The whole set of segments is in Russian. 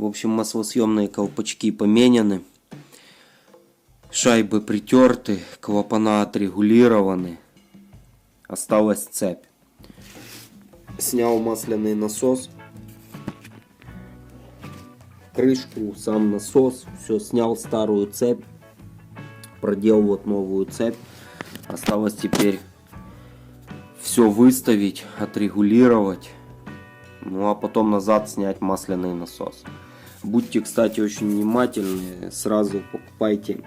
общем, маслосъемные колпачки поменяны. Шайбы притерты, клапана отрегулированы. Осталась цепь. Снял масляный насос. Крышку, сам насос. Все, снял старую цепь. Продел вот новую цепь. Осталось теперь все выставить, отрегулировать. Ну а потом назад снять масляный насос. Будьте, кстати, очень внимательны. Сразу покупайте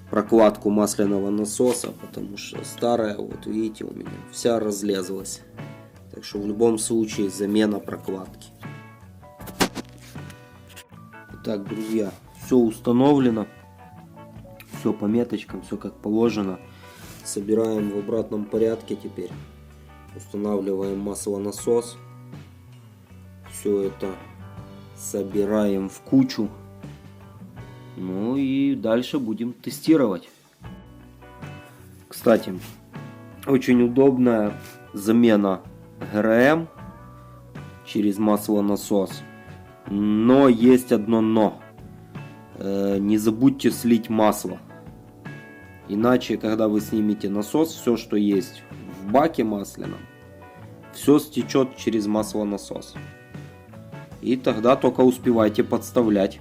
прокладку масляного насоса, потому что старая, вот видите, у меня вся разлезлась. Так что в любом случае замена прокладки. Итак, друзья, все установлено. Все по меточкам, все как положено. Собираем в обратном порядке теперь. Устанавливаем маслонасос. Все это собираем в кучу. Ну и дальше будем тестировать. Кстати, очень удобная замена ГРМ через маслонасос. Но есть одно но. Не забудьте слить масло. Иначе, когда вы снимете насос, все, что есть в баке масляном, все стечет через маслонасос. И тогда только успевайте подставлять.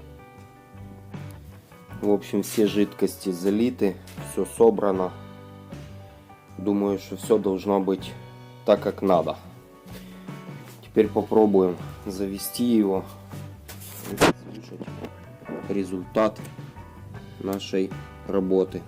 В общем, все жидкости залиты, все собрано. Думаю, что все должно быть так, как надо. Теперь попробуем завести его и послушать результат нашей работы.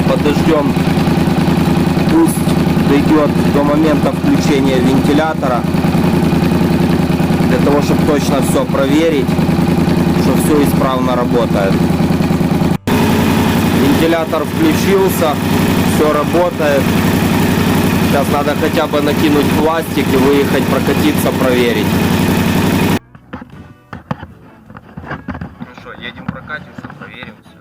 Подождем, пусть дойдет до момента включения вентилятора, для того, чтобы точно все проверить, что все исправно работает. Вентилятор включился, все работает. Сейчас надо хотя бы накинуть пластик и выехать, прокатиться, проверить. Хорошо, едем прокатимся, проверим все.